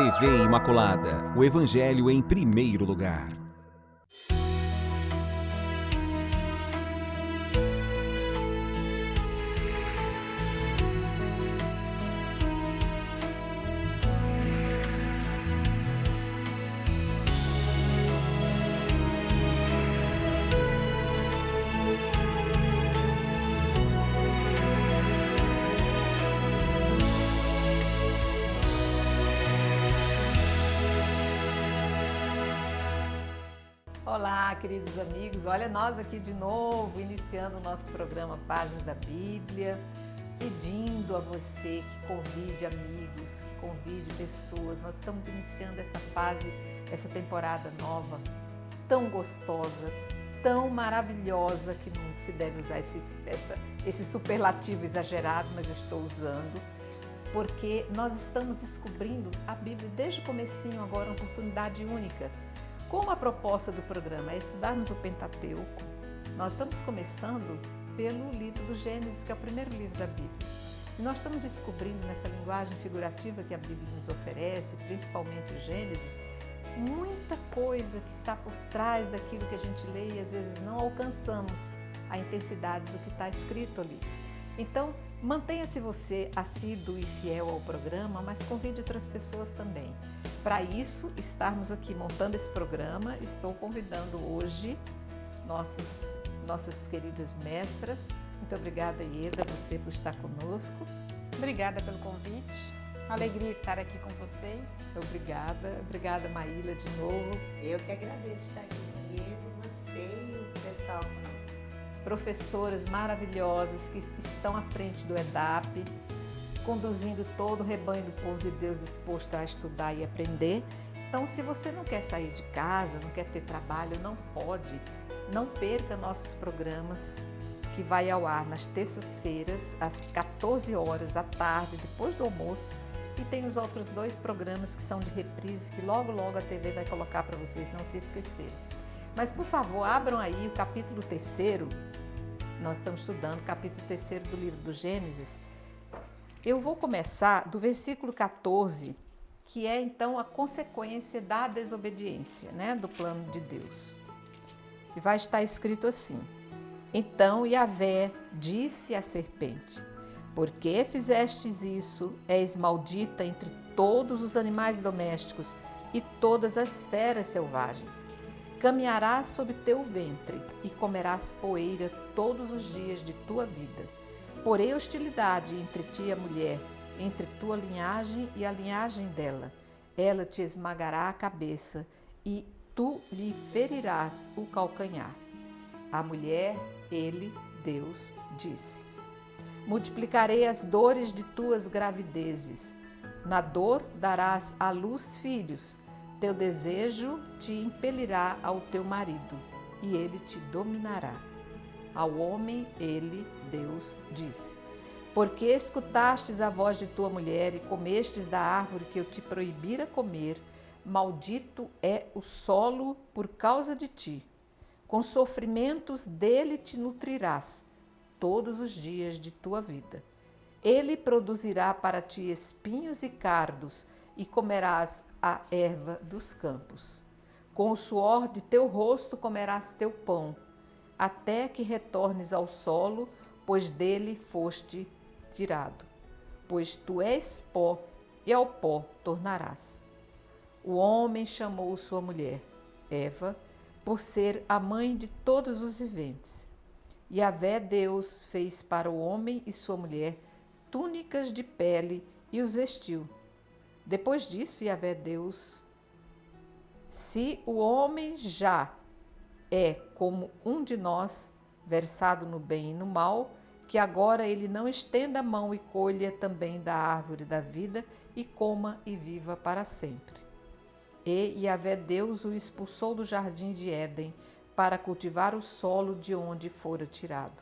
TV Imaculada, o Evangelho em primeiro lugar. Olá, queridos amigos, olha nós aqui de novo, iniciando o nosso programa Páginas da Bíblia, pedindo a você que convide amigos, que convide pessoas. Nós estamos iniciando essa fase, essa temporada nova, tão gostosa, tão maravilhosa, que não se deve usar esse superlativo exagerado, mas eu estou usando, porque nós estamos descobrindo a Bíblia desde o comecinho, agora uma oportunidade única. Como a proposta do programa é estudarmos o Pentateuco, nós estamos começando pelo livro do Gênesis, que é o primeiro livro da Bíblia. E nós estamos descobrindo nessa linguagem figurativa que a Bíblia nos oferece, principalmente o Gênesis, muita coisa que está por trás daquilo que a gente lê e às vezes não alcançamos a intensidade do que está escrito ali. Então, mantenha-se você assíduo e fiel ao programa, mas convide outras pessoas também. Para isso, estarmos aqui montando esse programa, estou convidando hoje nossas queridas mestras. Muito obrigada, Ieda, você por estar conosco. Obrigada pelo convite. Alegria estar aqui com vocês. Obrigada, Maíla, de novo. Eu que agradeço estar aqui com você e o pessoal conosco. Professoras maravilhosas que estão à frente do EDAP, conduzindo todo o rebanho do povo de Deus disposto a estudar e aprender. Então, se você não quer sair de casa, não quer ter trabalho, não perca nossos programas que vai ao ar nas terças-feiras, às 14 horas da tarde, depois do almoço. E tem os outros 2 programas que são de reprise, que logo a TV vai colocar para vocês não se esquecerem. Mas, por favor, abram aí o capítulo 3º. Nós estamos estudando o capítulo 3º do livro do Gênesis. Eu vou começar do versículo 14, que é então a consequência da desobediência, do plano de Deus. E vai estar escrito assim: Então Yahvé disse à serpente: Por que fizestes isso? És maldita entre todos os animais domésticos e todas as feras selvagens. Caminharás sobre teu ventre e comerás poeira todos os dias de tua vida. Porém hostilidade entre ti e a mulher, entre tua linhagem e a linhagem dela. Ela te esmagará a cabeça e tu lhe ferirás o calcanhar. A mulher, ele, Deus, disse: Multiplicarei as dores de tuas gravidezes. Na dor darás à luz filhos. Teu desejo te impelirá ao teu marido, e ele te dominará. Ao homem, ele, Deus, disse: Porque escutastes a voz de tua mulher e comestes da árvore que eu te proibira comer, maldito é o solo por causa de ti. Com sofrimentos dele te nutrirás todos os dias de tua vida. Ele produzirá para ti espinhos e cardos, e comerás a erva dos campos. Com o suor de teu rosto comerás teu pão, até que retornes ao solo, pois dele foste tirado. Pois tu és pó, e ao pó tornarás. O homem chamou sua mulher, Eva, por ser a mãe de todos os viventes. Yahvé Deus fez para o homem e sua mulher túnicas de pele e os vestiu. Depois disso, Yahvé Deus, se o homem já é como um de nós, versado no bem e no mal, que agora ele não estenda a mão e colha também da árvore da vida e coma e viva para sempre. E Yahvé Deus o expulsou do jardim de Éden para cultivar o solo de onde fora tirado.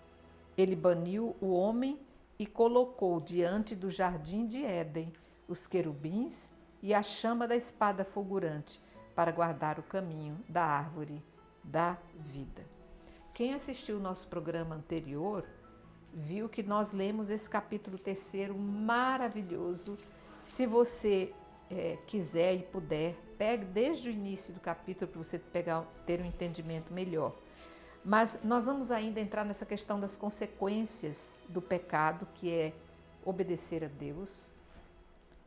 Ele baniu o homem e colocou diante do jardim de Éden os querubins e a chama da espada fulgurante para guardar o caminho da árvore da vida. Quem assistiu o nosso programa anterior viu que nós lemos esse capítulo 3º maravilhoso. Se você quiser e puder, pegue desde o início do capítulo para você ter um entendimento melhor. Mas nós vamos ainda entrar nessa questão das consequências do pecado, que é obedecer a Deus.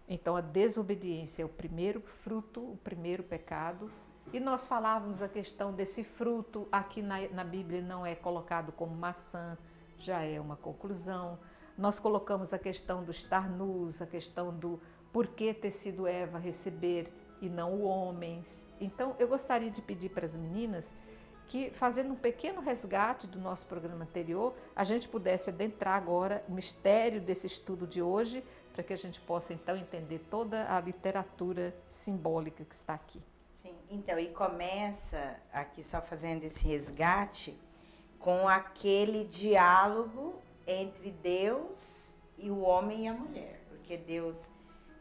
Então, a desobediência é o primeiro fruto, o primeiro pecado. E nós falávamos a questão desse fruto, aqui na Bíblia não é colocado como maçã, já é uma conclusão. Nós colocamos a questão do estar nus, a questão do porquê ter sido Eva receber e não o homem. Então, eu gostaria de pedir para as meninas que, fazendo um pequeno resgate do nosso programa anterior, a gente pudesse adentrar agora o mistério desse estudo de hoje, para que a gente possa, então, entender toda a literatura simbólica que está aqui. Sim, então, e começa aqui só fazendo esse resgate com aquele diálogo entre Deus e o homem e a mulher, porque Deus,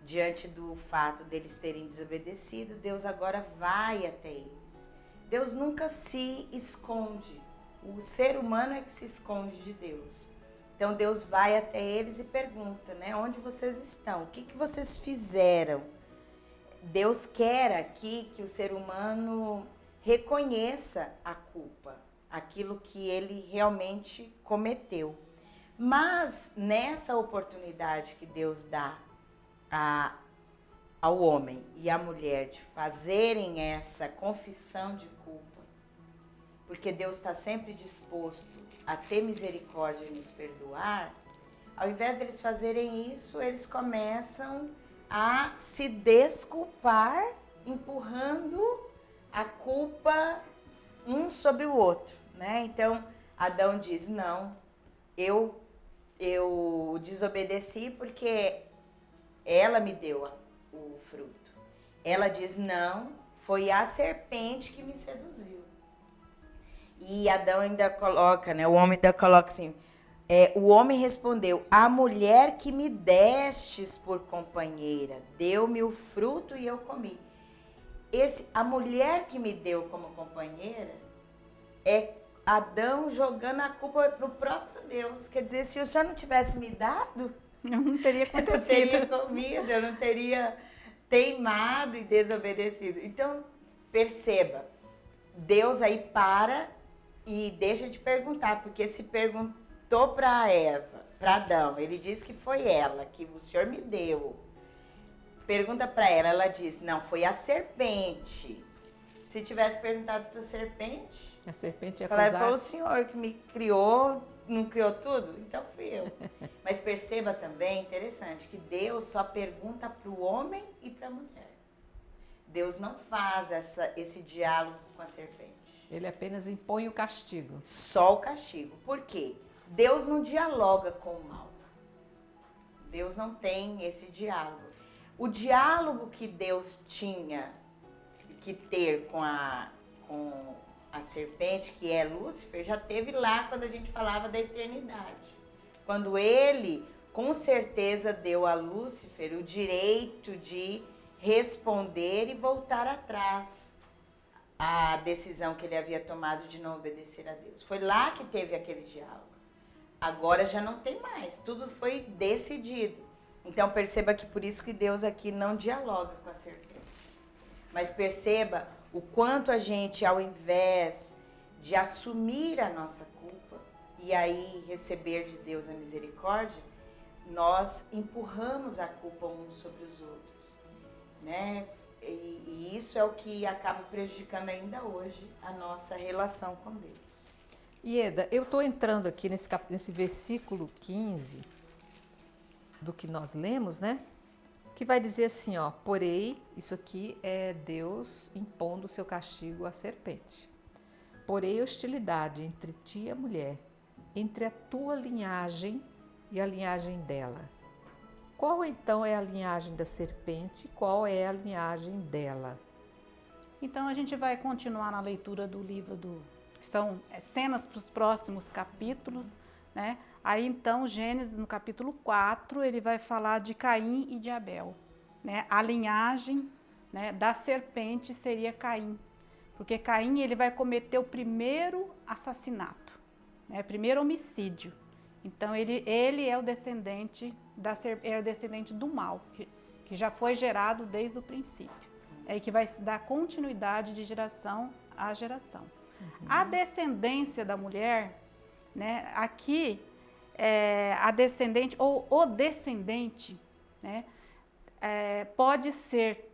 diante do fato deles terem desobedecido, Deus agora vai até eles. Deus nunca se esconde, o ser humano é que se esconde de Deus. Então Deus vai até eles e pergunta, né, onde vocês estão? O que vocês fizeram? Deus quer aqui que o ser humano reconheça a culpa, aquilo que ele realmente cometeu. Mas nessa oportunidade que Deus dá ao homem e à mulher de fazerem essa confissão de culpa, porque Deus está sempre disposto a ter misericórdia e nos perdoar, ao invés deles fazerem isso, eles começam a se desculpar, empurrando a culpa um sobre o outro, né? Então, Adão diz, não, eu desobedeci porque ela me deu o fruto. Ela diz, não, foi a serpente que me seduziu. E Adão ainda coloca, né? O homem ainda coloca assim, o homem respondeu, a mulher que me destes por companheira, deu-me o fruto e eu comi. A mulher que me deu como companheira é Adão jogando a culpa no próprio Deus. Quer dizer, se o Senhor não tivesse me dado, Não teria eu não acontecido. teria comido, eu não teria teimado e desobedecido. Então, perceba, Deus aí para e deixa de perguntar, porque se perguntou para Eva, para Adão, ele disse que foi ela, que o Senhor me deu. Pergunta para ela diz, não, foi a serpente. Se tivesse perguntado para a serpente ia falar, acusar. foi o Senhor que me criou, não criou tudo? Então fui eu. Mas perceba também, interessante, que Deus só pergunta para o homem e para a mulher. Deus não faz esse diálogo com a serpente. Ele apenas impõe o castigo. Só o castigo. Por quê? Deus não dialoga com o mal. Deus não tem esse diálogo. O diálogo que Deus tinha que ter com a serpente, que é Lúcifer, já teve lá quando a gente falava da eternidade. Quando ele, com certeza, deu a Lúcifer o direito de responder e voltar atrás à decisão que ele havia tomado de não obedecer a Deus. Foi lá que teve aquele diálogo. Agora já não tem mais, tudo foi decidido. Então perceba que por isso que Deus aqui não dialoga com a serpente. Mas perceba o quanto a gente, ao invés de assumir a nossa culpa e aí receber de Deus a misericórdia, nós empurramos a culpa uns sobre os outros, né? E isso é o que acaba prejudicando ainda hoje a nossa relação com Deus. Ieda, eu estou entrando aqui nesse versículo 15 do que nós lemos, né? Que vai dizer assim, ó, porém, isso aqui é Deus impondo o seu castigo à serpente. Porém, hostilidade entre ti e a mulher, entre a tua linhagem e a linhagem dela. Qual então é a linhagem da serpente? Qual é a linhagem dela? Então a gente vai continuar na leitura do livro que são cenas para os próximos capítulos, né? Aí então Gênesis no capítulo 4 ele vai falar de Caim e de Abel, né? A linhagem, né, da serpente seria Caim, porque Caim ele vai cometer o primeiro assassinato, né? Primeiro homicídio. Então ele é o descendente é o descendente do mal, que que já foi gerado desde o princípio. É que vai dar continuidade de geração a geração. A descendência da mulher, né, aqui, a descendente ou o descendente, né, pode ser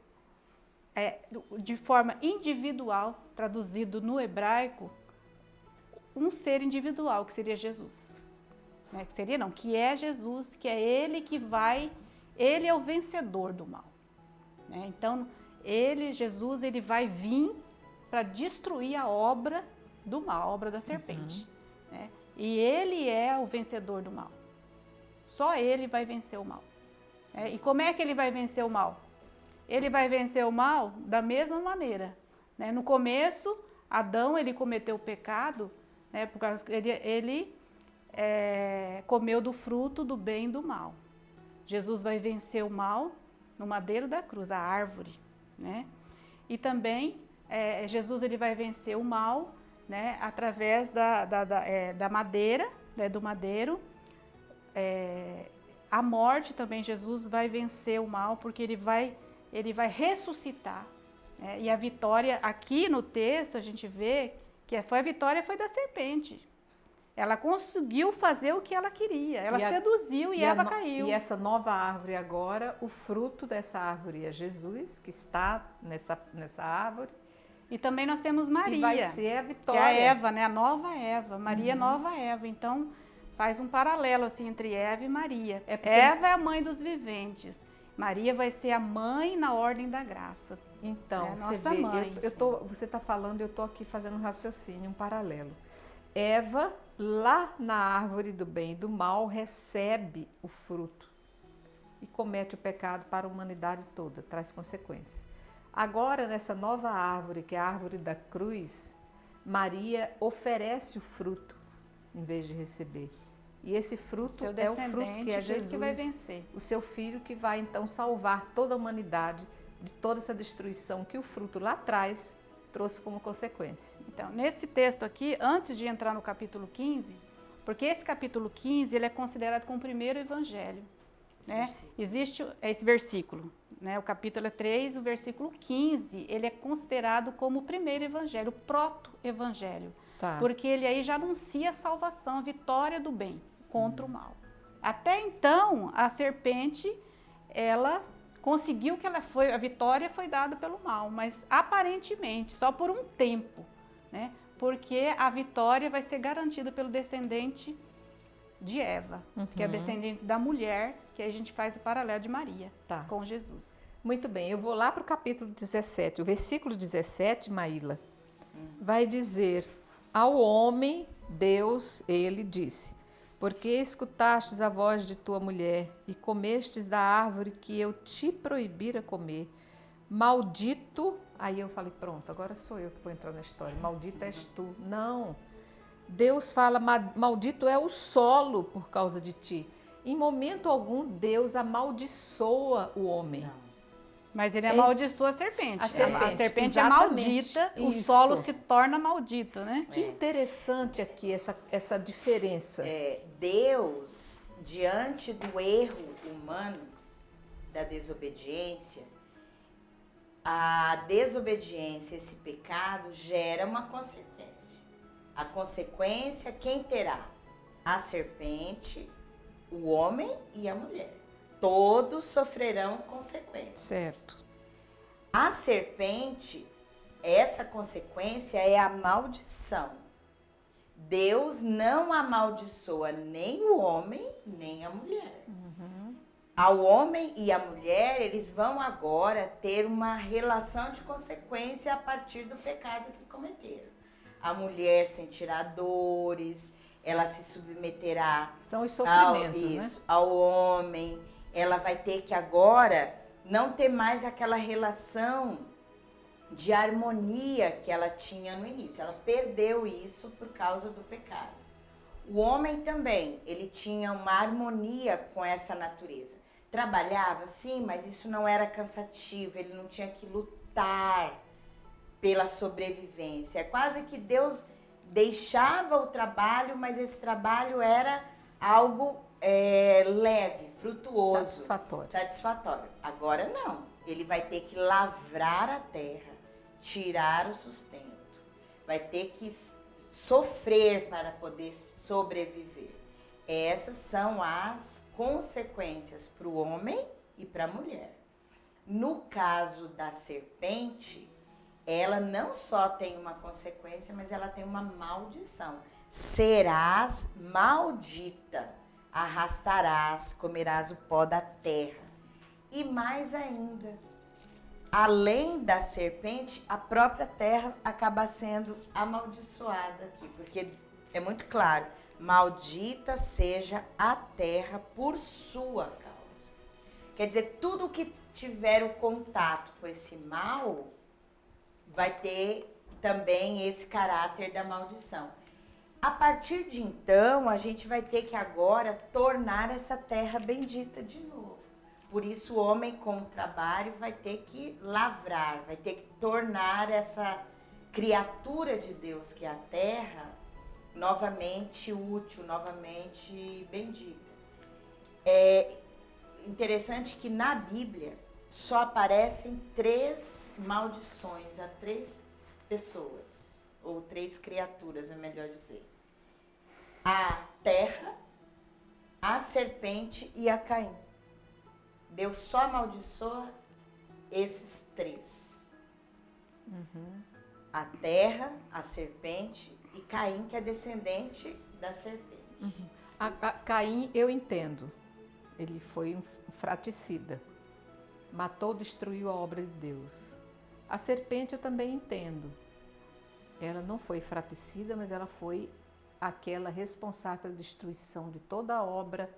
de forma individual, traduzido no hebraico, um ser individual, que seria Jesus. Né, que é Jesus, que é ele que vai, ele é o vencedor do mal. Né? Então, Jesus, ele vai vir para destruir a obra do mal, a obra da serpente. Né? E ele é o vencedor do mal. Só ele vai vencer o mal. E como é que ele vai vencer o mal? Ele vai vencer o mal da mesma maneira. Né? No começo, Adão, ele cometeu o pecado, né? Por causa que ele comeu do fruto do bem e do mal. Jesus vai vencer o mal no madeiro da cruz, a árvore. Né? E também, Jesus ele vai vencer o mal, né? Através da madeira, né? Do madeiro. A morte também, Jesus vai vencer o mal, porque ele vai ressuscitar. E a vitória, aqui no texto, a gente vê que a vitória foi da serpente. Ela conseguiu fazer o que ela queria. Ela seduziu e Eva caiu. E essa nova árvore agora, o fruto dessa árvore é Jesus, que está nessa árvore. E também nós temos Maria. E vai ser a vitória. Que é a Eva, né? A nova Eva. Maria, nova Eva. Então, faz um paralelo assim entre Eva e Maria. Eva é a mãe dos viventes. Maria vai ser a mãe na ordem da graça. Então, nossa mãe. Você está falando, eu estou aqui fazendo um raciocínio, um paralelo. Eva, lá na árvore do bem e do mal, recebe o fruto e comete o pecado para a humanidade toda, traz consequências. Agora, nessa nova árvore, que é a árvore da cruz, Maria oferece o fruto em vez de receber. E esse fruto é o fruto que é Jesus, que vai vencer. O seu filho, que vai então salvar toda a humanidade de toda essa destruição que o fruto lá atrás trouxe como consequência. Então, nesse texto aqui, antes de entrar no capítulo 15, porque esse capítulo 15 ele é considerado como o primeiro evangelho. Né? Existe esse versículo, né? O capítulo 3, o versículo 15, ele é considerado como o primeiro evangelho, o proto-evangelho. Tá. Porque ele aí já anuncia a salvação, a vitória do bem contra o mal. Até então, a serpente, ela conseguiu que a vitória foi dada pelo mal, mas aparentemente, só por um tempo, né? Porque a vitória vai ser garantida pelo descendente de Eva, que é descendente da mulher, que aí a gente faz o paralelo de Maria com Jesus. Muito bem, eu vou lá para o capítulo 17, o versículo 17, Maíla, vai dizer: ao homem, Deus, ele disse: porque escutastes a voz de tua mulher e comestes da árvore que eu te proibira comer, maldito... Aí eu falei, pronto, agora sou eu que vou entrar na história. Maldito és tu. Não. Deus fala, maldito é o solo por causa de ti. Em momento algum, Deus amaldiçoa o homem. Não. Mas ele amaldiçoa a serpente. A serpente é maldita, isso. O solo se torna maldito, né? Que interessante aqui essa diferença. Deus, diante do erro humano, da desobediência, a desobediência, esse pecado, gera uma consequência. A consequência, quem terá? A serpente, o homem e a mulher. Todos sofrerão consequências. Certo. A serpente, essa consequência é a maldição. Deus não amaldiçoa nem o homem, nem a mulher. Ao homem e à mulher, eles vão agora ter uma relação de consequência a partir do pecado que cometeram. A mulher sentirá dores, ela se submeterá São os sofrimentos, né? Ao homem. Ela vai ter que agora não ter mais aquela relação de harmonia que ela tinha no início. Ela perdeu isso por causa do pecado. O homem também, ele tinha uma harmonia com essa natureza. Trabalhava, sim, mas isso não era cansativo, ele não tinha que lutar pela sobrevivência. É quase que Deus deixava o trabalho, mas esse trabalho era algo leve, frutuoso, satisfatório. Agora não, ele vai ter que lavrar a terra, tirar o sustento, vai ter que sofrer para poder sobreviver. Essas são as consequências para o homem e para a mulher. No caso da serpente, ela não só tem uma consequência, mas ela tem uma maldição. Serás maldita, arrastarás, comerás o pó da terra. E mais ainda, além da serpente, a própria terra acaba sendo amaldiçoada aqui, porque é muito claro, maldita seja a terra por sua causa. Quer dizer, tudo que tiver o contato com esse mal vai ter também esse caráter da maldição. A partir de então, a gente vai ter que agora tornar essa terra bendita de novo. Por isso, o homem com o trabalho vai ter que lavrar, vai ter que tornar essa criatura de Deus, que é a terra, novamente útil, novamente bendita. É interessante que na Bíblia só aparecem 3 maldições a 3 pessoas, ou 3 criaturas, é melhor dizer. A terra, a serpente e a Caim. Deus só amaldiçoa esses 3. A terra, a serpente e Caim, que é descendente da serpente. A Caim, eu entendo. Ele foi um fratricida. Matou, destruiu a obra de Deus. A serpente eu também entendo. Ela não foi fratricida, mas ela foi aquela responsável pela destruição de toda a obra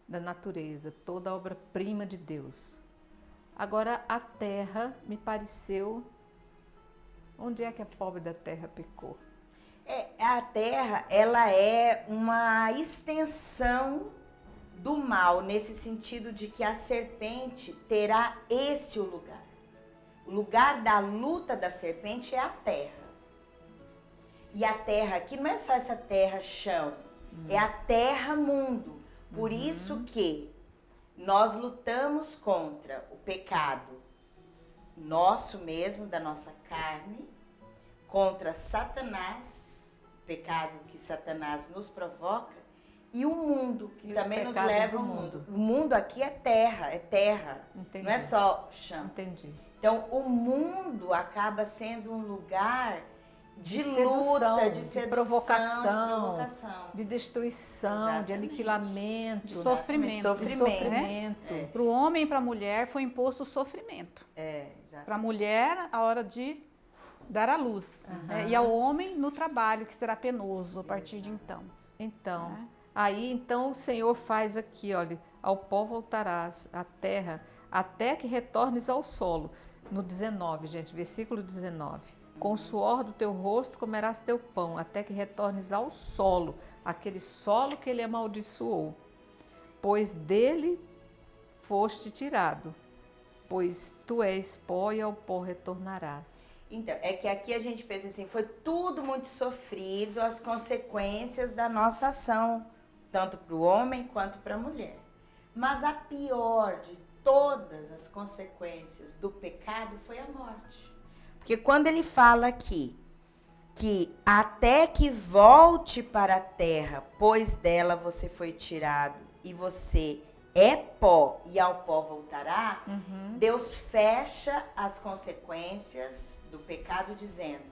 da natureza, toda a obra-prima de Deus. Agora, a terra me pareceu... Onde é que a pobre da terra pecou? A terra, ela é uma extensão do mal, nesse sentido de que a serpente terá esse lugar. O lugar da luta da serpente é a terra. E a terra aqui não é só essa terra chão, é a terra mundo. Por isso que nós lutamos contra o pecado nosso mesmo, da nossa carne, contra Satanás, o pecado que Satanás nos provoca, e o mundo, que também nos leva ao mundo. O mundo aqui é terra, Entendi. Não é só chão. Entendi. Então, o mundo acaba sendo um lugar de sedução, luta, de de sedução, provocação, de destruição, Exatamente. de aniquilamento, De sofrimento. de sofrimento. Para o homem e para a mulher foi imposto o sofrimento. Exatamente. Para a mulher, a hora de dar à luz. E ao homem, no trabalho, que será penoso a partir de então. Então, aí então o Senhor faz aqui, olha, ao pó voltarás, à terra, até que retornes ao solo. No 19, gente, versículo 19. Com o suor do teu rosto comerás teu pão, até que retornes ao solo, aquele solo que ele amaldiçoou. Pois dele foste tirado, pois tu és pó e ao pó retornarás. Então, é que aqui a gente pensa assim, foi tudo muito sofrido, as consequências da nossa ação, tanto para o homem quanto para a mulher. Mas a pior de todas as consequências do pecado foi a morte. Porque quando ele fala aqui, que até que volte para a terra, pois dela você foi tirado e você é pó e ao pó voltará, Deus fecha as consequências do pecado dizendo,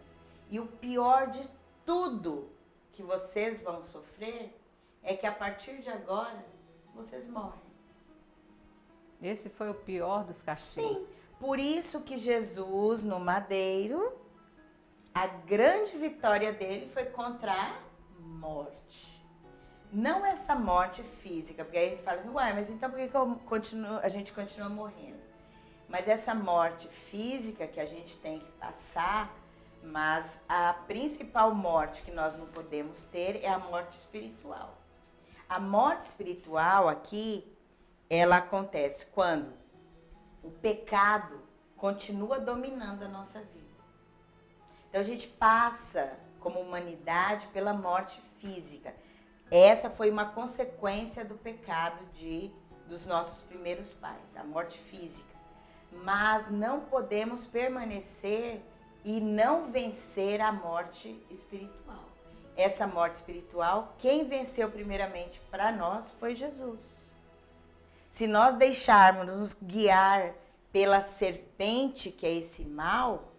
e o pior de tudo que vocês vão sofrer é que a partir de agora vocês morrem. Esse foi o pior dos castigos. Sim, por isso que Jesus no madeiro, a grande vitória dele foi contra a morte. Não essa morte física, porque aí a gente fala assim, uai, mas então por que a gente continua morrendo? Mas essa morte física que a gente tem que passar, mas a principal morte que nós não podemos ter é a morte espiritual. A morte espiritual aqui, ela acontece quando o pecado continua dominando a nossa vida. Então a gente passa como humanidade pela morte física. Essa foi uma consequência do pecado de dos nossos primeiros pais, a morte física. Mas não podemos permanecer e não vencer a morte espiritual. Essa morte espiritual, quem venceu primeiramente para nós foi Jesus. Se nós deixarmos nos guiar pela serpente, que é esse mal,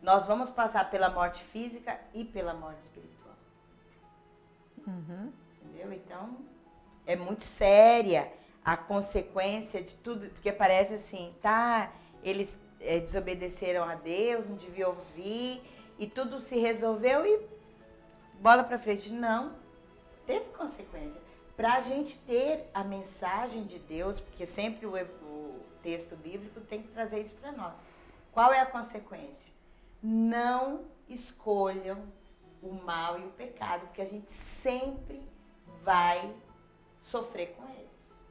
nós vamos passar pela morte física e pela morte espiritual. Entendeu? Então, é muito séria a consequência de tudo, porque parece assim, tá, eles desobedeceram a Deus, não deviam ouvir, e tudo se resolveu e bola para frente. Não, teve consequência. Para a gente ter a mensagem de Deus, porque sempre o texto bíblico tem que trazer isso para nós. Qual é a consequência? Não escolham o mal e o pecado, porque a gente sempre vai sofrer com eles.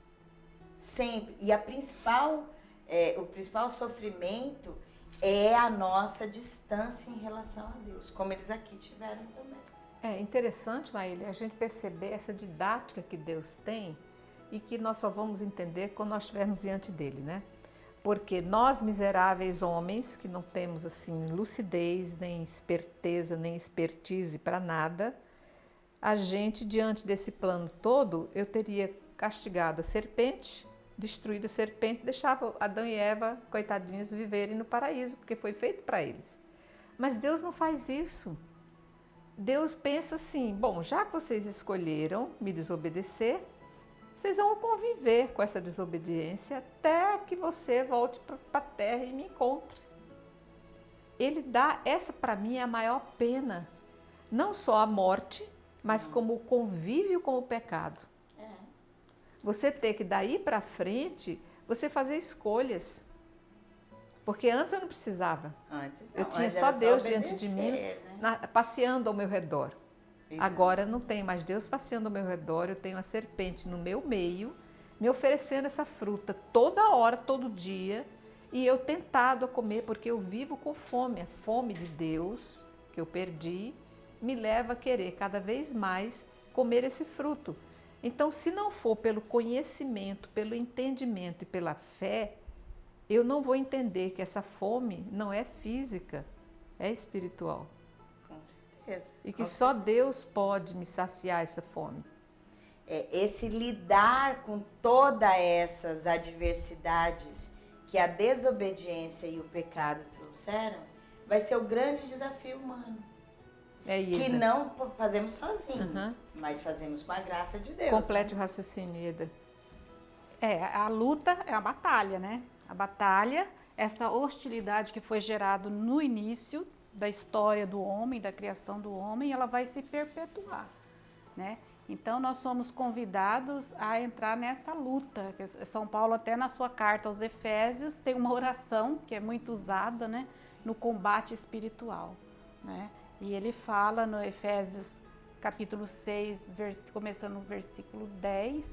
Sempre. E o principal sofrimento é a nossa distância em relação a Deus, como eles aqui tiveram também. É interessante, Maília, a gente perceber essa didática que Deus tem e que nós só vamos entender quando nós estivermos diante dele, né? Porque nós, miseráveis homens, que não temos assim lucidez, nem esperteza, nem expertise para nada, a gente, diante desse plano todo, eu teria castigado a serpente, destruído a serpente, deixava Adão e Eva, coitadinhos, viverem no paraíso, porque foi feito para eles. Mas Deus não faz isso. Deus pensa assim, bom, já que vocês escolheram me desobedecer, vocês vão conviver com essa desobediência até que você volte para a terra e me encontre. Ele dá, essa para mim é a maior pena, não só a morte, mas como o convívio com o pecado. Você ter que daí para frente, você fazer escolhas. Porque antes eu não precisava. Antes não, eu tinha antes só era Deus diante de mim, né? passeando ao meu redor. Exato. Agora não tem mais Deus passeando ao meu redor, eu tenho a serpente no meu meio, me oferecendo essa fruta toda hora, todo dia, e eu tentado a comer, porque eu vivo com fome. A fome de Deus, que eu perdi, me leva a querer cada vez mais comer esse fruto. Então, se não for pelo conhecimento, pelo entendimento e pela fé, eu não vou entender que essa fome não é física, é espiritual. Com certeza. E que só Deus pode me saciar essa fome. Esse lidar com todas essas adversidades que a desobediência e o pecado trouxeram, vai ser o grande desafio humano. Que não fazemos sozinhos, mas fazemos com a graça de Deus. Complete o raciocínio, Ieda. A luta é a batalha, né? A batalha, essa hostilidade que foi gerada no início da história do homem, da criação do homem, ela vai se perpetuar, né? Então, nós somos convidados a entrar nessa luta. São Paulo, até na sua carta aos Efésios, tem uma oração que é muito usada, né, no combate espiritual, né? E ele fala no Efésios capítulo 6, começando no versículo 10,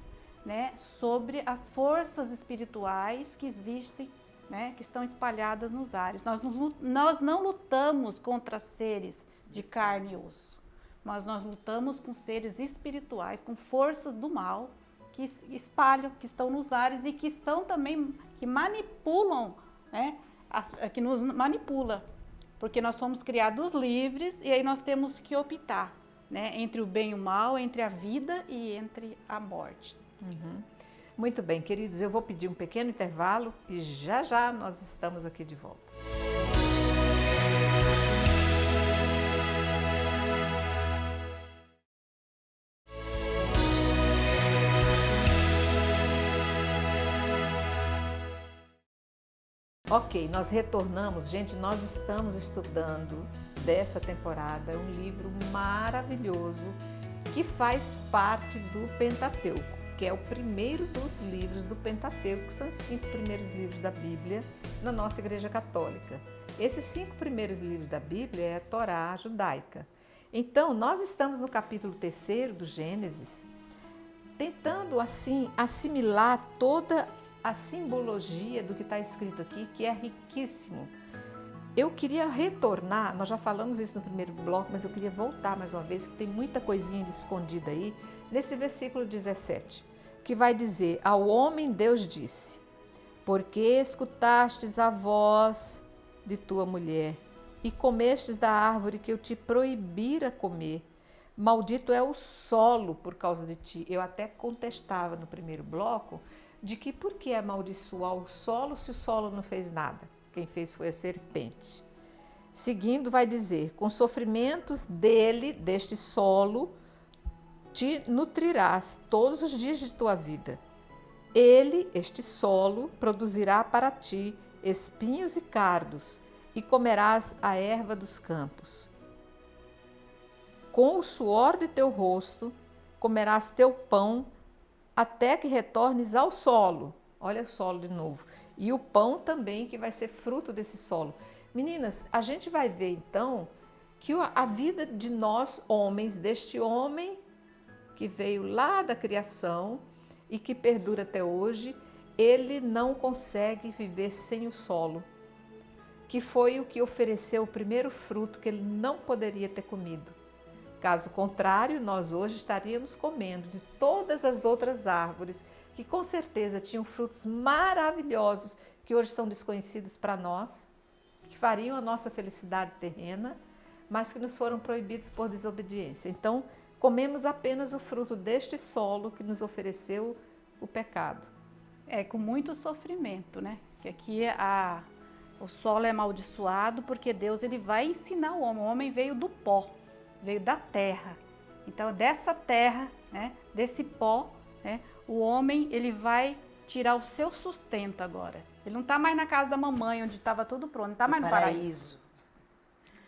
né, sobre as forças espirituais que existem, né, que estão espalhadas nos ares. Nós não lutamos contra seres de carne e osso, mas nós lutamos com seres espirituais, com forças do mal que espalham, que estão nos ares e que são também, que manipulam, né, que nos manipula, porque nós somos criados livres e aí nós temos que optar, né, entre o bem e o mal, entre a vida e entre a morte. Muito bem, queridos, eu vou pedir um pequeno intervalo e já já nós estamos aqui de volta. Ok, nós retornamos. Gente, nós estamos estudando dessa temporada um livro maravilhoso que faz parte do Pentateuco, que é o primeiro dos livros do Pentateuco, que são os 5 primeiros livros da Bíblia na nossa Igreja Católica. Esses 5 primeiros livros da Bíblia é a Torá judaica. Então, nós estamos no capítulo 3º do Gênesis, tentando assim assimilar toda a simbologia do que está escrito aqui, que é riquíssimo. Eu queria retornar, nós já falamos isso no primeiro bloco, mas eu queria voltar mais uma vez, que tem muita coisinha escondida aí, nesse versículo 17, que vai dizer: ao homem Deus disse, porque escutastes a voz de tua mulher e comestes da árvore que eu te proibira comer, maldito é o solo por causa de ti. Eu até contestava no primeiro bloco de que por que amaldiçoar o solo se o solo não fez nada? Quem fez foi a serpente. Seguindo vai dizer, com sofrimentos dele, deste solo, te nutrirás todos os dias de tua vida. Ele, este solo, produzirá para ti espinhos e cardos, e comerás a erva dos campos. Com o suor de teu rosto, comerás teu pão, até que retornes ao solo. Olha o solo de novo. E o pão também, que vai ser fruto desse solo. Meninas, a gente vai ver então que a vida de nós homens, deste homem que veio lá da criação e que perdura até hoje, ele não consegue viver sem o solo, que foi o que ofereceu o primeiro fruto que ele não poderia ter comido. Caso contrário, nós hoje estaríamos comendo de todas as outras árvores que com certeza tinham frutos maravilhosos que hoje são desconhecidos para nós, que fariam a nossa felicidade terrena, mas que nos foram proibidos por desobediência. Então, comemos apenas o fruto deste solo que nos ofereceu o pecado. É com muito sofrimento, né? Que aqui o solo é amaldiçoado porque Deus ele vai ensinar o homem veio do pó, veio da terra. Então, dessa terra, né, desse pó, né, o homem ele vai tirar o seu sustento agora. Ele não está mais na casa da mamãe, onde estava tudo pronto, não está mais no paraíso.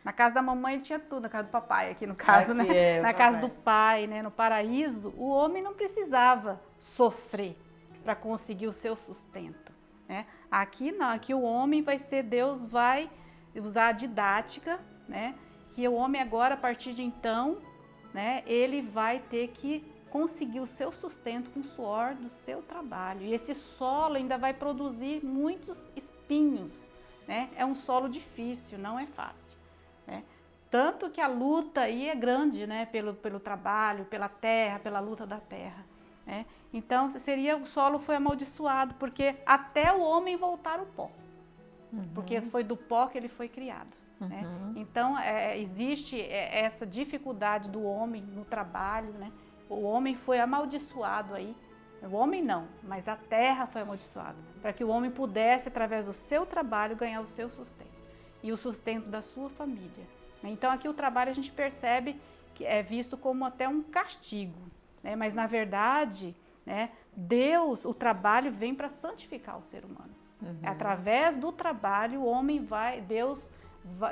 Na casa da mamãe ele tinha tudo, na casa do papai, aqui no caso, aqui né? Na casa do pai, né? No paraíso, o homem não precisava sofrer para conseguir o seu sustento, né? Aqui não, aqui o homem vai ser, Deus vai usar a didática, né? Que o homem agora, a partir de então, né? Ele vai ter que conseguir o seu sustento com o suor do seu trabalho. E esse solo ainda vai produzir muitos espinhos, né? É um solo difícil, não é fácil, né? Tanto que a luta aí é grande, né? Pelo trabalho, pela terra, pela luta da terra, né? Então, o solo foi amaldiçoado, porque até o homem voltar ao pó. Porque foi do pó que ele foi criado. Né? Então, existe essa dificuldade do homem no trabalho, né? O homem foi amaldiçoado aí. O homem não, mas a terra foi amaldiçoada. Para que o homem pudesse, através do seu trabalho, ganhar o seu sustento. E o sustento da sua família. Então, aqui o trabalho a gente percebe que é visto como até um castigo. Né? Mas, na verdade, né, Deus, o trabalho vem para santificar o ser humano. Através do trabalho, o homem Deus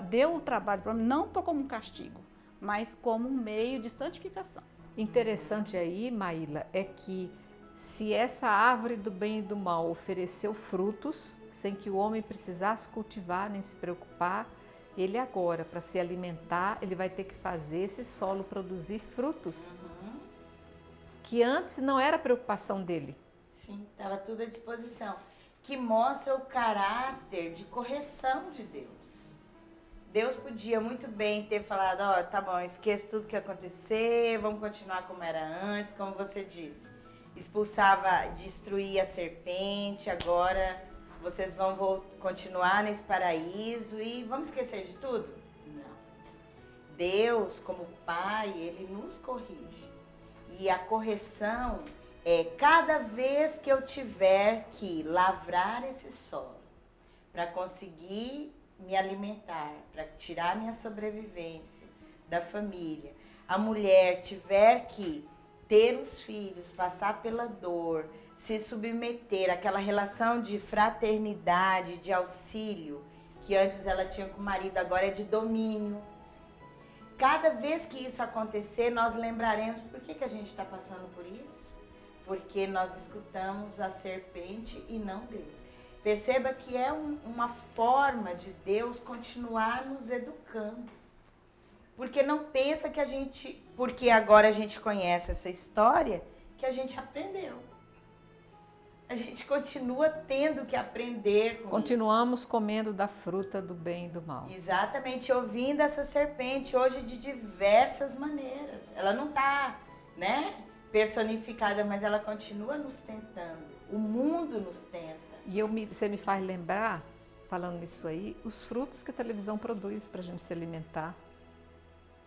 deu o trabalho para o homem, não como um castigo, mas como um meio de santificação. Interessante aí, Maíla, é que se essa árvore do bem e do mal ofereceu frutos, sem que o homem precisasse cultivar nem se preocupar, ele agora, para se alimentar, ele vai ter que fazer esse solo produzir frutos, que antes não era preocupação dele. Sim, estava tudo à disposição, que mostra o caráter de correção de Deus. Deus podia muito bem ter falado, ó, tá bom, esqueça tudo que aconteceu, vamos continuar como era antes, como você disse. Expulsava, destruía a serpente, agora vocês vão continuar nesse paraíso e vamos esquecer de tudo? Não. Deus, como Pai, Ele nos corrige. E a correção é cada vez que eu tiver que lavrar esse solo para conseguir me alimentar, para tirar minha sobrevivência da família, a mulher tiver que ter os filhos, passar pela dor, se submeter àquela relação de fraternidade, de auxílio, que antes ela tinha com o marido, agora é de domínio. Cada vez que isso acontecer, nós lembraremos por que a gente está passando por isso? Porque nós escutamos a serpente e não Deus. Perceba que é uma forma de Deus continuar nos educando. Porque não pensa que porque agora a gente conhece essa história, que a gente aprendeu. A gente continua tendo que aprender com Continuamos comendo da fruta do bem e do mal. Exatamente, ouvindo essa serpente hoje de diversas maneiras. Ela não está, né, personificada, mas ela continua nos tentando. O mundo nos tenta. E você me faz lembrar, falando nisso aí, os frutos que a televisão produz para a gente se alimentar.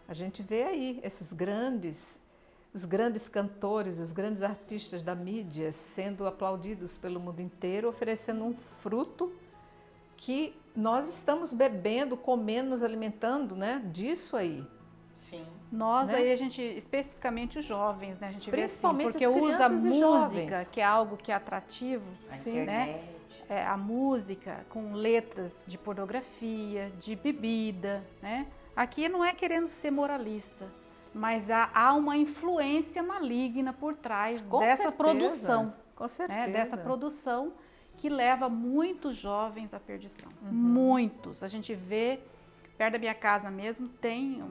A gente vê aí os grandes cantores, os grandes artistas da mídia sendo aplaudidos pelo mundo inteiro, oferecendo um fruto que nós estamos bebendo, comendo, nos alimentando, né? Disso aí. Sim. Nós, né? aí a gente, especificamente os jovens, né? A gente Principalmente vê assim, porque as usa crianças e música, jovens. que é algo que é atrativo, A Sim, internet. a música com letras de pornografia, de bebida, né? Aqui não é querendo ser moralista, mas há uma influência maligna por trás Com dessa certeza, produção, Com certeza. né? Dessa produção que leva muitos jovens à perdição. Muitos. A gente vê, perto da minha casa mesmo, tem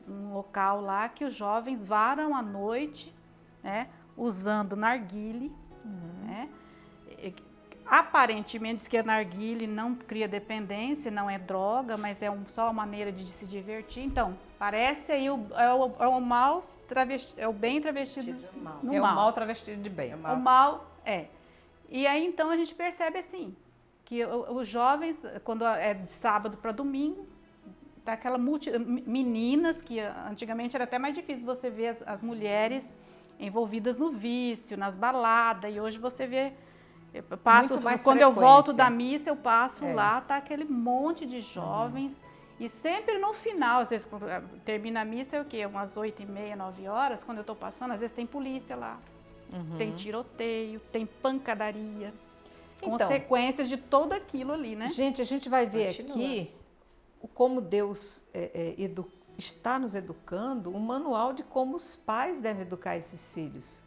um local lá que os jovens varam à noite, né? Usando narguile, né? Aparentemente diz que a narguile não cria dependência, não é droga, mas é só uma maneira de se divertir. Então, parece aí o mal travesti, é o bem travestido Vestido mal. no É o mal. mal travestido de bem. O mal é. E aí então a gente percebe assim, que os jovens, quando é de sábado para domingo, tá aquela meninas que antigamente era até mais difícil você ver as mulheres envolvidas no vício, nas baladas, e hoje você vê, eu passo, Muito mais quando eu frequência. volto da missa, eu passo É. lá, tá aquele monte de jovens, e sempre no final, às vezes termina a missa, é o quê? Umas 8h30, 9 horas, quando eu tô passando, às vezes tem polícia lá, tem tiroteio, tem pancadaria, Então, consequências de tudo aquilo ali, né? gente, a gente vai ver Continua. aqui como Deus está nos educando, um manual de como os pais devem educar esses filhos.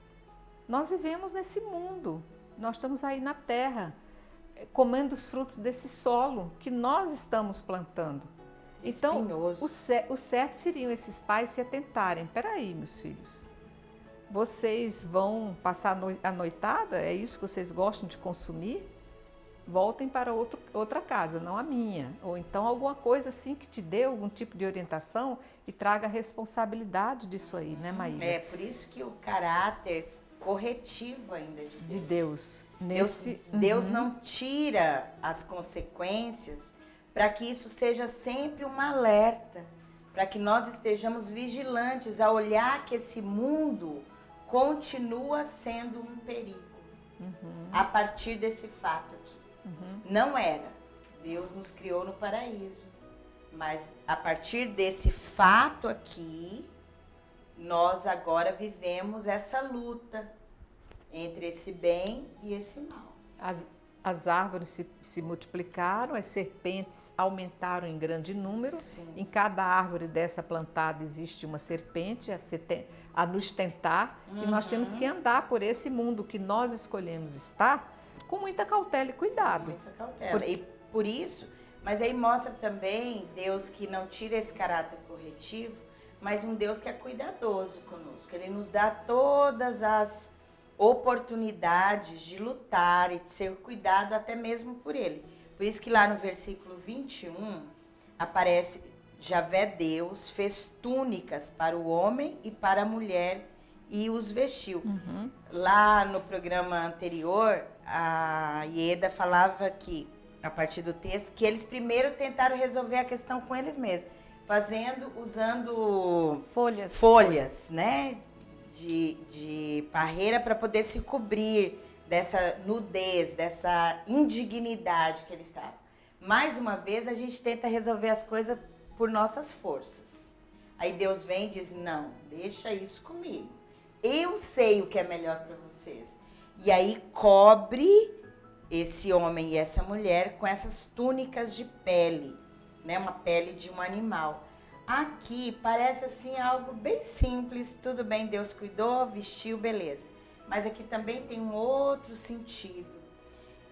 Nós vivemos nesse mundo, nós estamos aí na terra, comendo os frutos desse solo que nós estamos plantando. Então, Espinhoso. o certo seriam esses pais se atentarem. Peraí, meus filhos, vocês vão passar a noitada? É isso que vocês gostam de consumir? Voltem para outra casa, não a minha. Ou então alguma coisa assim que te dê algum tipo de orientação e traga responsabilidade disso aí, né, Maíra? É por isso que o caráter corretivo ainda De Deus. Deus não tira as consequências para que isso seja sempre um alerta, para que nós estejamos vigilantes a olhar que esse mundo continua sendo um perigo a partir desse fato aqui. Não era. Deus nos criou no paraíso, mas a partir desse fato aqui, nós agora vivemos essa luta entre esse bem e esse mal. As árvores se multiplicaram, as serpentes aumentaram em grande número. Sim. Em cada árvore dessa plantada existe uma serpente a nos tentar. E nós temos que andar por esse mundo que nós escolhemos estar com muita cautela e cuidado. Muita cautela. E por isso, mas aí mostra também Deus que não tira esse caráter corretivo, mas um Deus que é cuidadoso conosco. Ele nos dá todas as oportunidades de lutar e de ser cuidado até mesmo por Ele. Por isso que lá no versículo 21 aparece: Javé Deus fez túnicas para o homem e para a mulher e os vestiu. Lá no programa anterior, a Ieda falava que, a partir do texto, que eles primeiro tentaram resolver a questão com eles mesmos, usando folhas, né, de parreira para poder se cobrir dessa nudez, dessa indignidade que eles estavam. Mais uma vez, a gente tenta resolver as coisas por nossas forças. Aí Deus vem e diz: não, deixa isso comigo. Eu sei o que é melhor para vocês. E aí cobre esse homem e essa mulher com essas túnicas de pele, né? Uma pele de um animal. Aqui parece assim algo bem simples, tudo bem, Deus cuidou, vestiu, beleza. Mas aqui também tem um outro sentido.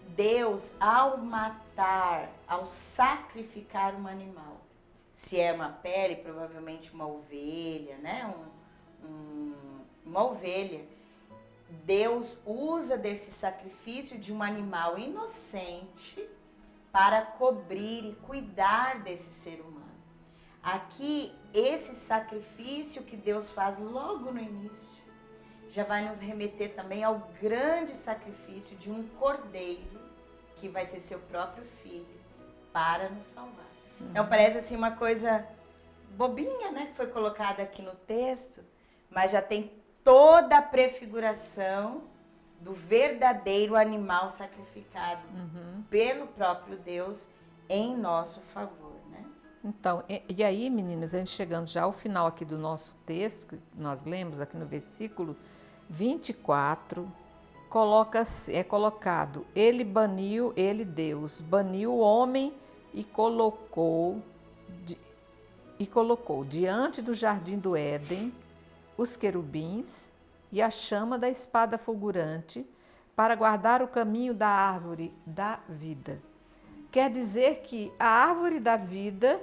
Deus, ao matar, ao sacrificar um animal, se é uma pele, provavelmente uma ovelha, né? Uma ovelha. Deus usa desse sacrifício de um animal inocente para cobrir e cuidar desse ser humano. Aqui, esse sacrifício que Deus faz logo no início, já vai nos remeter também ao grande sacrifício de um cordeiro, que vai ser seu próprio filho, para nos salvar. Então parece assim uma coisa bobinha, né, que foi colocada aqui no texto, mas já tem toda a prefiguração do verdadeiro animal sacrificado pelo próprio Deus em nosso favor, né? Então, e aí, meninas, a gente chegando já ao final aqui do nosso texto, que nós lemos aqui no versículo 24, é colocado, ele, Deus, baniu o homem e colocou diante do jardim do Éden os querubins e a chama da espada fulgurante para guardar o caminho da árvore da vida. Quer dizer que a árvore da vida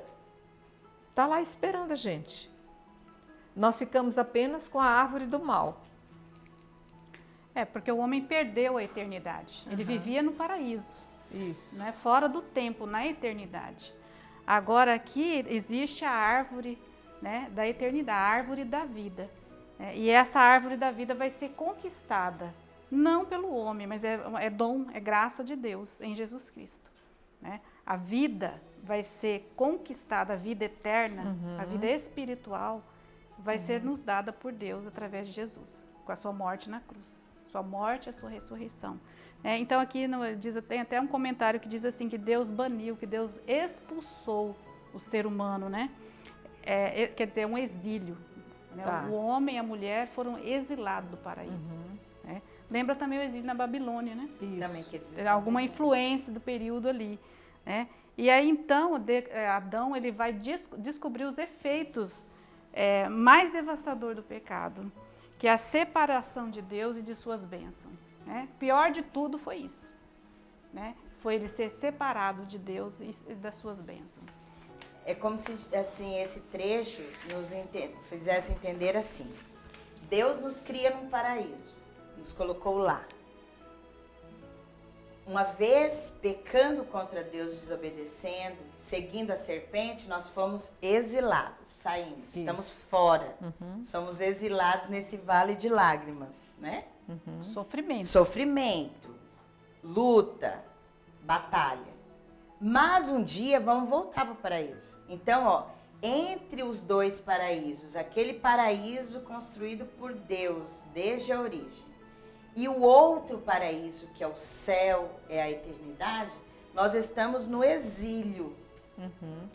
está lá esperando a gente. Nós ficamos apenas com a árvore do mal. Porque o homem perdeu a eternidade. Ele vivia no paraíso. Isso. Né? Fora do tempo, na eternidade. Agora aqui existe a árvore, né, da eternidade, a árvore da vida. E essa árvore da vida vai ser conquistada, não pelo homem, mas é dom, é graça de Deus em Jesus Cristo. Né? A vida vai ser conquistada, a vida eterna, a vida espiritual, vai ser nos dada por Deus através de Jesus, com a sua morte na cruz. Sua morte e a sua ressurreição. Então aqui tem até um comentário que diz assim, que Deus baniu, que Deus expulsou o ser humano, né? Quer dizer, um exílio. Né? Tá. O homem e a mulher foram exilados do paraíso. Né? Lembra também o exílio na Babilônia, né? Isso. Também que eles Alguma influência do período ali. Né? E aí então Adão ele vai descobrir os efeitos mais devastadores do pecado, que é a separação de Deus e de suas bênçãos. Né? Pior de tudo foi isso. Né? Foi ele ser separado de Deus e das suas bênçãos. É como se assim, esse trecho nos fizesse entender assim. Deus nos cria num paraíso, nos colocou lá. Uma vez pecando contra Deus, desobedecendo, seguindo a serpente, nós fomos exilados, saímos, estamos fora. Somos exilados nesse vale de lágrimas, né? Sofrimento, luta, batalha. Mas um dia vamos voltar para o paraíso. Então, entre os dois paraísos, aquele paraíso construído por Deus desde a origem, e o outro paraíso, que é o céu, é a eternidade, nós estamos no exílio.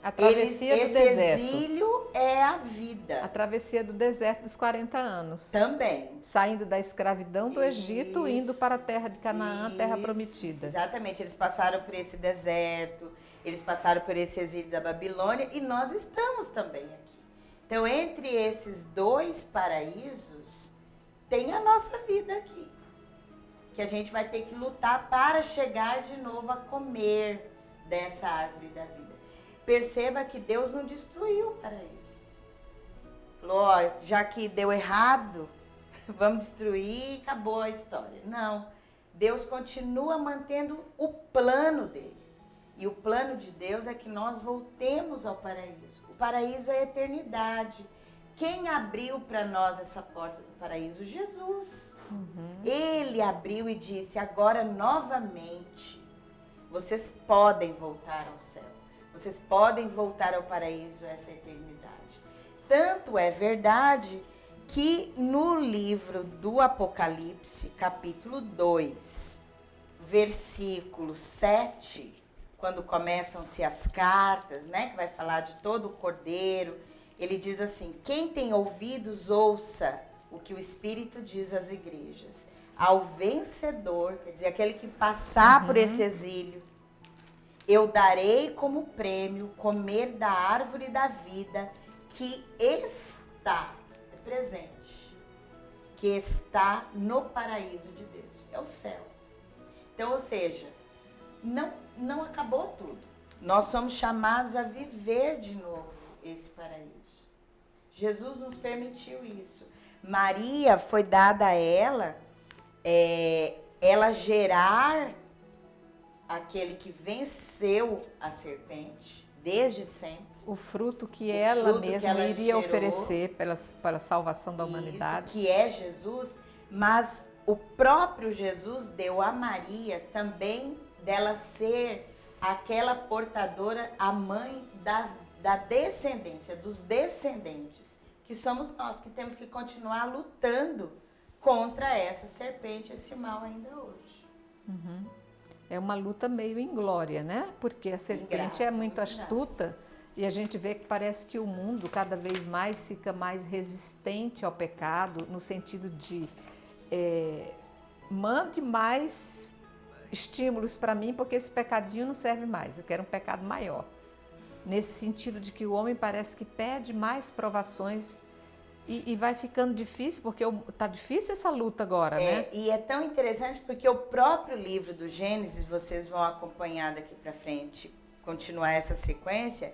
A travessia do deserto. Esse exílio é a vida. A travessia do deserto dos 40 anos. Também. Saindo da escravidão do Egito, indo para a terra de Canaã, terra prometida. Exatamente, eles passaram por esse deserto, eles passaram por esse exílio da Babilônia e nós estamos também aqui. Então, entre esses dois paraísos, tem a nossa vida aqui. Que a gente vai ter que lutar para chegar de novo a comer dessa árvore da vida. Perceba que Deus não destruiu o paraíso. Falou, já que deu errado, vamos destruir e acabou a história. Não, Deus continua mantendo o plano dele. E o plano de Deus é que nós voltemos ao paraíso. O paraíso é a eternidade. Quem abriu para nós essa porta do paraíso? Jesus. Ele abriu e disse, agora novamente, vocês podem voltar ao céu. Vocês podem voltar ao paraíso, essa eternidade. Tanto é verdade que no livro do Apocalipse, capítulo 2, versículo 7, quando começam-se as cartas, né, que vai falar de todo o cordeiro, ele diz assim, quem tem ouvidos, ouça o que o Espírito diz às igrejas. Ao vencedor, quer dizer, aquele que passar por esse exílio, eu darei como prêmio comer da árvore da vida que está, é presente, que está no paraíso de Deus, é o céu. Então, ou seja, não acabou tudo. Nós somos chamados a viver de novo esse paraíso. Jesus nos permitiu isso. Maria foi dada a ela gerar aquele que venceu a serpente desde sempre. O fruto que ela mesma iria oferecer para a salvação da humanidade. Isso, que é Jesus, Mas o próprio Jesus deu a Maria também dela ser aquela portadora, a mãe da descendência, dos descendentes, que somos nós, que temos que continuar lutando contra essa serpente, esse mal ainda hoje. É uma luta meio inglória, né? Porque a serpente é muito astuta e a gente vê que parece que o mundo cada vez mais fica mais resistente ao pecado, no sentido de mande mais estímulos para mim, porque esse pecadinho não serve mais, eu quero um pecado maior. Nesse sentido de que o homem parece que pede mais provações e vai ficando difícil, porque tá difícil essa luta agora, né? E é tão interessante porque o próprio livro do Gênesis, vocês vão acompanhar daqui para frente, continuar essa sequência,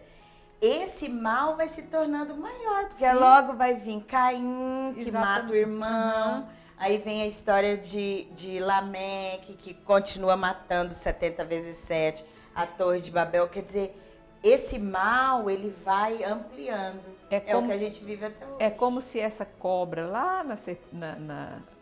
esse mal vai se tornando maior, porque logo vai vir Caim, que mata o irmão, aí vem a história de Lameque, que continua matando 70 vezes 7, a Torre de Babel, quer dizer, esse mal, ele vai ampliando. É o que a gente vive até hoje. É como se essa cobra lá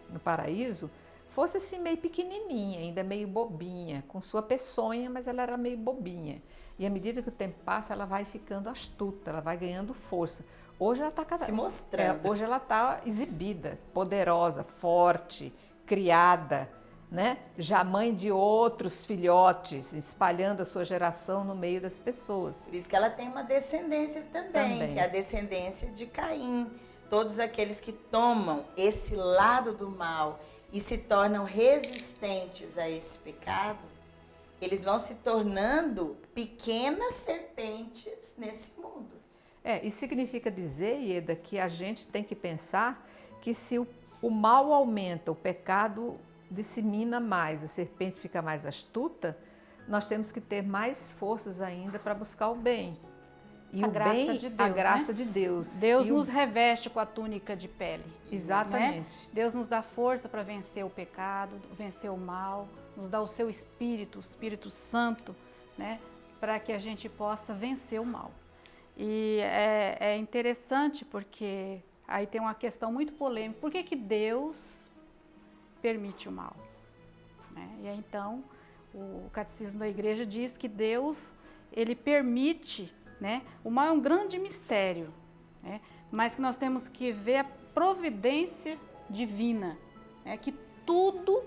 no paraíso fosse assim meio pequenininha, ainda meio bobinha, com sua peçonha, mas ela era meio bobinha. E à medida que o tempo passa, ela vai ficando astuta, ela vai ganhando força. Hoje ela está se mostrando. Hoje ela está exibida, poderosa, forte, criada, né? Já mãe de outros filhotes, espalhando a sua geração no meio das pessoas. Por isso que ela tem uma descendência também, que é a descendência de Caim. Todos aqueles que tomam esse lado do mal e se tornam resistentes a esse pecado, eles vão se tornando pequenas serpentes nesse mundo. E significa dizer, Ieda, que a gente tem que pensar que se o mal aumenta, o pecado dissemina mais, a serpente fica mais astuta, nós temos que ter mais forças ainda para buscar o bem. E a o graça bem, de Deus, a graça né? de Deus. Deus nos reveste com a túnica de pele. Exatamente. Né? Deus nos dá força para vencer o pecado, vencer o mal, nos dá o seu Espírito, o Espírito Santo, né? Para que a gente possa vencer o mal. E é interessante porque aí tem uma questão muito polêmica. Por que Deus permite o mal? Né? E aí, então, o Catecismo da Igreja diz que Deus, ele permite, né? O mal é um grande mistério, né? Mas que nós temos que ver a providência divina, né? Que tudo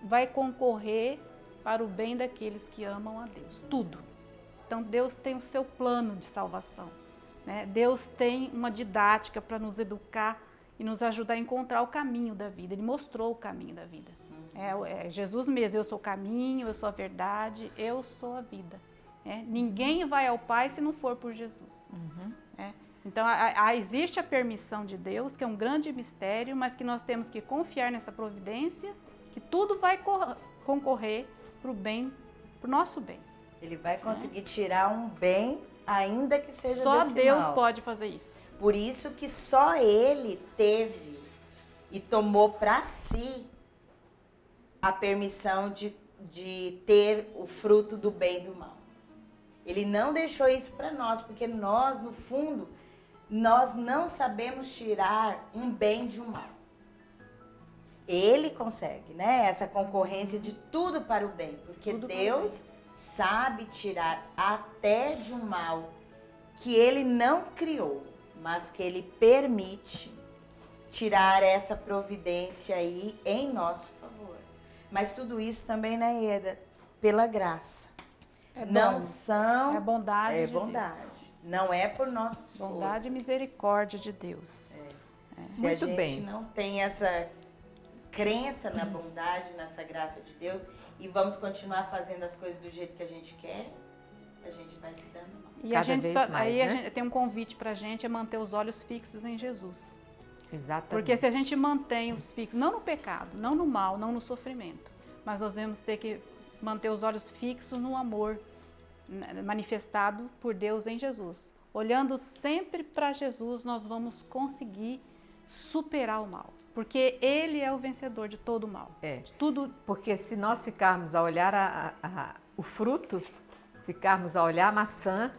vai concorrer para o bem daqueles que amam a Deus, tudo. Então Deus tem o seu plano de salvação, né? Deus tem uma didática para nos educar e nos ajudar a encontrar o caminho da vida. Ele mostrou o caminho da vida. É Jesus mesmo, eu sou o caminho, eu sou a verdade, eu sou a vida. Ninguém vai ao Pai se não for por Jesus. Então existe a permissão de Deus, que é um grande mistério, mas que nós temos que confiar nessa providência, que tudo vai concorrer para o bem, para o nosso bem. Ele vai conseguir tirar um bem, ainda que seja só desse Deus mal. pode fazer isso. Por isso que só Ele teve e tomou para si a permissão de ter o fruto do bem e do mal. Ele não deixou isso para nós, porque nós, no fundo, nós não sabemos tirar um bem de um mal. Ele consegue, né? Essa concorrência de tudo para o bem, porque Tudo Deus sabe tirar até de um mal que Ele não criou, mas que Ele permite tirar essa providência aí em nosso favor. Mas tudo isso também, né, Ieda? Pela graça. Não são... É bondade É de bondade. Deus. Não é por nossas Bondade forças. e misericórdia de Deus. Se Muito a gente bem. não tem essa crença na bondade, nessa graça de Deus, e vamos continuar fazendo as coisas do jeito que a gente quer, a gente vai se dando mal. E Cada a gente vez só, mais, aí né? a gente tem um convite para a gente, é manter os olhos fixos em Jesus. Exatamente. Porque se a gente mantém os fixos, não no pecado, não no mal, não no sofrimento, mas nós vamos ter que manter os olhos fixos no amor manifestado por Deus em Jesus. Olhando sempre para Jesus, nós vamos conseguir superar o mal. Porque Ele é o vencedor de todo o mal. De tudo. Porque se nós ficarmos a olhar o fruto, ficarmos a olhar a maçã,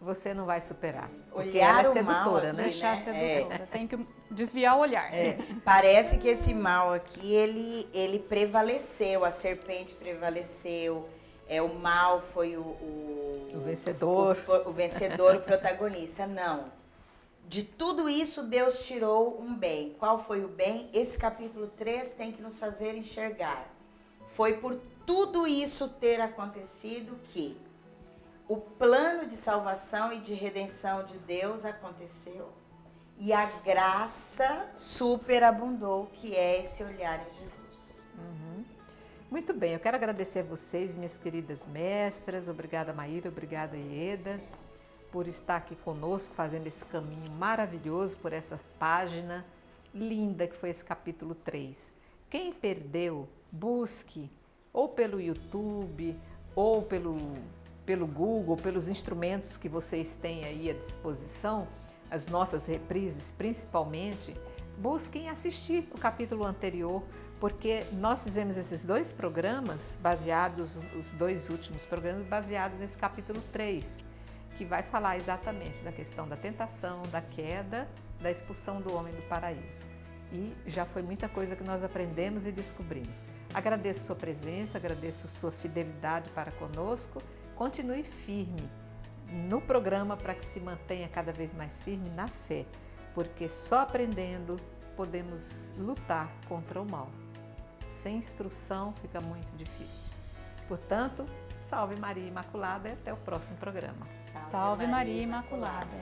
você não vai superar. Porque Olhar ela é o mal sedutora, aqui, né? Deixar né? sedutora. Tem que Desviar o olhar. Parece que esse mal aqui, ele prevaleceu, a serpente prevaleceu, o mal foi O vencedor. O vencedor, o protagonista. Não. De tudo isso, Deus tirou um bem. Qual foi o bem? Esse capítulo 3 tem que nos fazer enxergar. Foi por tudo isso ter acontecido que o plano de salvação e de redenção de Deus aconteceu e a graça superabundou, que é esse olhar em Jesus. Muito bem, eu quero agradecer a vocês, minhas queridas mestras. Obrigada, Maíra, obrigada, Ieda, por estar aqui conosco, fazendo esse caminho maravilhoso por essa página linda que foi esse capítulo 3. Quem perdeu, busque ou pelo YouTube, ou pelo Google, pelos instrumentos que vocês têm aí à disposição, as nossas reprises principalmente, busquem assistir o capítulo anterior, porque nós fizemos esses 2 programas baseados, os 2 últimos programas baseados nesse capítulo 3, que vai falar exatamente da questão da tentação, da queda, da expulsão do homem do paraíso. E já foi muita coisa que nós aprendemos e descobrimos. Agradeço sua presença, agradeço sua fidelidade para conosco. Continue firme no programa para que se mantenha cada vez mais firme na fé, porque só aprendendo podemos lutar contra o mal. Sem instrução fica muito difícil. Portanto, salve Maria Imaculada e até o próximo programa. Salve Maria Imaculada.